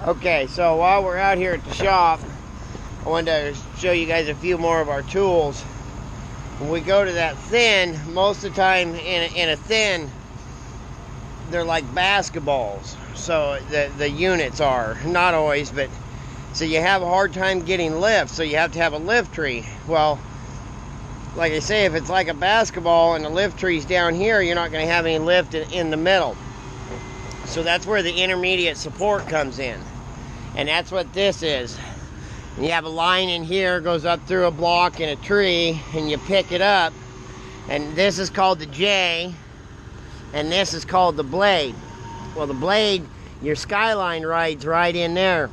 Okay, so while we're out here at the shop, I wanted to show you guys a few more of our tools. When we go to that thin, most of the time in a thin, they're like basketballs. So the units are, not always, but so you have a hard time getting lift, so you have to have a lift tree. Well, like I say, if it's like a basketball and the lift tree's down here, you're not going to have any lift in the middle. So that's where the intermediate support comes in. And that's what this is. And you have a line in here, goes up through a block in a tree, and you pick it up. And this is called the J, and this is called the blade. Well, the blade, your skyline rides right in there.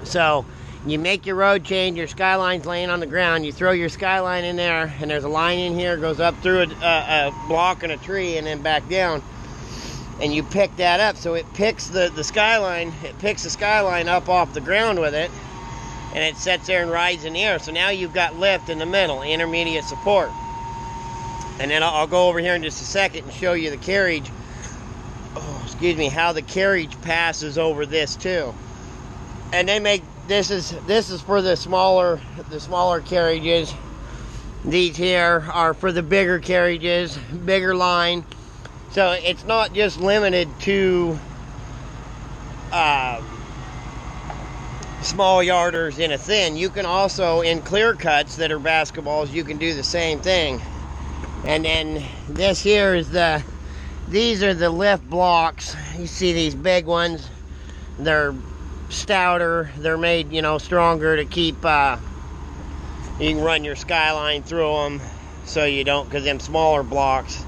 So you make your road change, your skyline's laying on the ground, you throw your skyline in there, and there's a line in here, goes up through a block and a tree, and then back down. And you pick that up, so it picks the skyline, it picks the skyline up off the ground with it, and it sits there and rides in the air. So now you've got lift in the middle, intermediate support. And then I'll go over here in just a second and show you the carriage, how the carriage passes over this too. And they make, this is for the smaller carriages. These here are for the bigger carriages, bigger line. So it's not just limited to small yarders in a thin. You can also, in clear cuts that are basketballs, you can do the same thing. And then this here is these are the lift blocks. You see these big ones. They're stouter. They're made, stronger to keep, you can run your skyline through them so you don't, because them smaller blocks,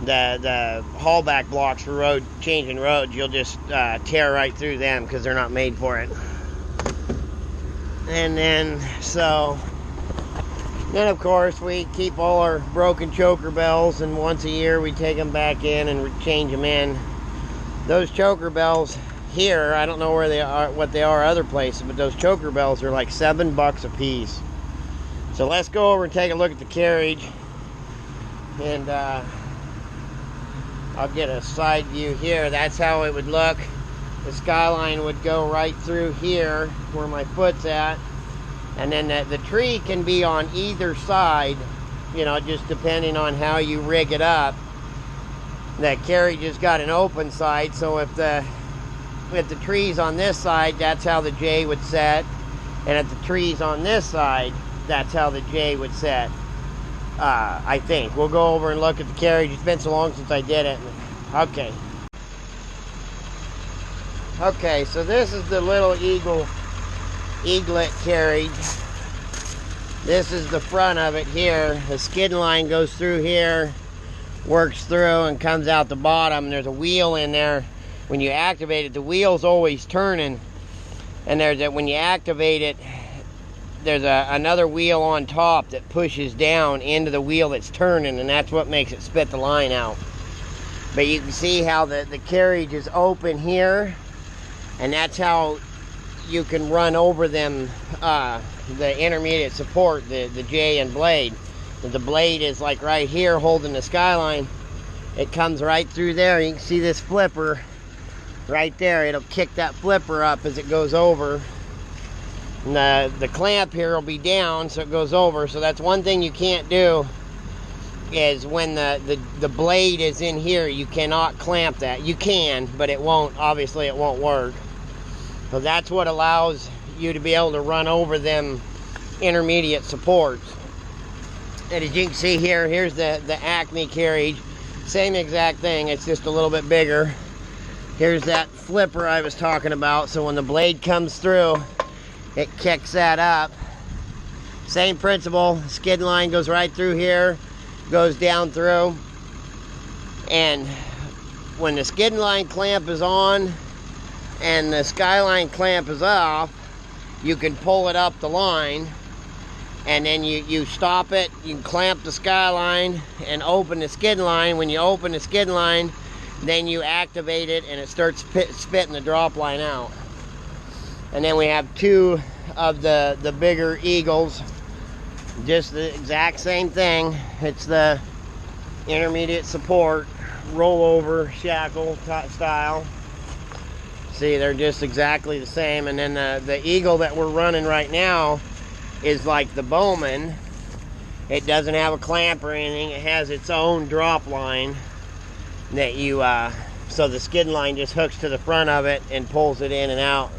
the haulback blocks for changing roads, you'll just tear right through them because they're not made for it. And then of course we keep all our broken choker bells, and once a year we take them back in and change them in. Those choker bells here, I don't know where they are, what they are other places, but those choker bells are like $7 a piece. So let's go over and take a look at the carriage, and I'll get a side view here. That's how it would look. The skyline would go right through here where my foot's at, and then the tree can be on either side, just depending on how you rig it up. That carriage has got an open side, so if the tree's on this side, that's how the J would set, and if the tree's on this side, that's how the J would set. I think. We'll go over and look at the carriage. It's been so long since I did it. Okay. Okay, so this is the little Eaglet carriage. This is the front of it here. The skid line goes through here, works through, and comes out the bottom. There's a wheel in there. When you activate it, the wheel's always turning. And when you activate it, there's another wheel on top that pushes down into the wheel that's turning, and that's what makes it spit the line out. But you can see how the carriage is open here, and that's how you can run over them, the intermediate support, the J and blade. The blade is like right here holding the skyline. It comes right through there. You can see this flipper right there. It'll kick that flipper up as it goes over. And the clamp here will be down, so it goes over. So that's one thing you can't do, is when the blade is in here, you cannot clamp that. You can, but it won't work. So that's what allows you to be able to run over them intermediate supports. And as you can see here, here's the Acme carriage. Same exact thing, it's just a little bit bigger. Here's that flipper I was talking about, so when the blade comes through, it kicks that up. Same principle, skid line goes right through here, goes down through, and when the skid line clamp is on and the skyline clamp is off, you can pull it up the line, and then you stop it, you can clamp the skyline and open the skid line. When you open the skid line, then you activate it and it starts spitting the drop line out. And then we have two of the bigger Eagles, just the exact same thing. It's the intermediate support, rollover shackle style. See, they're just exactly the same. And then the Eagle that we're running right now is like the Bowman. It doesn't have a clamp or anything. It has its own drop line that you, so the skid line just hooks to the front of it and pulls it in and out.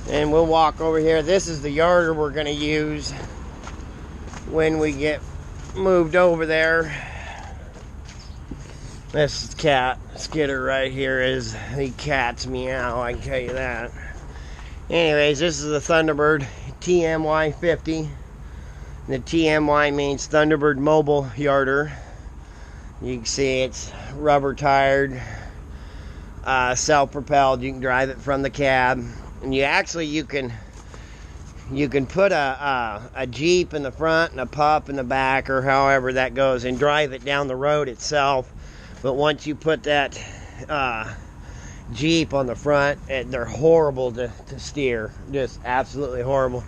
And we'll walk over here. This is the yarder we're going to use when we get moved over there. This cat skidder right here is the cat's meow, I can tell you that. Anyways, this is the Thunderbird TMY 50. The TMY means Thunderbird Mobile Yarder. You can see it's rubber tired, self-propelled. You can drive it from the cab. And you can put a Jeep in the front and a pup in the back, or however that goes, and drive it down the road itself. But once you put that Jeep on the front, they're horrible to steer. Just absolutely horrible.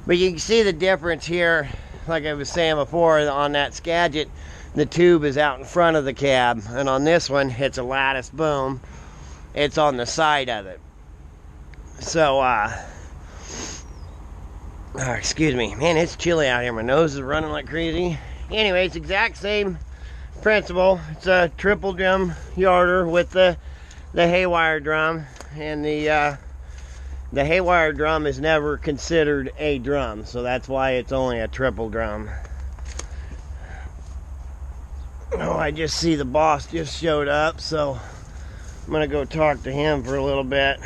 But you can see the difference here. Like I was saying before, on that Skagit, the tube is out in front of the cab. And on this one, it's a lattice boom. It's on the side of it. So, excuse me. Man, it's chilly out here. My nose is running like crazy. Anyways, exact same principle. It's a triple drum yarder with the haywire drum. And the haywire drum is never considered a drum. So that's why it's only a triple drum. Oh, I just see the boss just showed up. So I'm going to go talk to him for a little bit.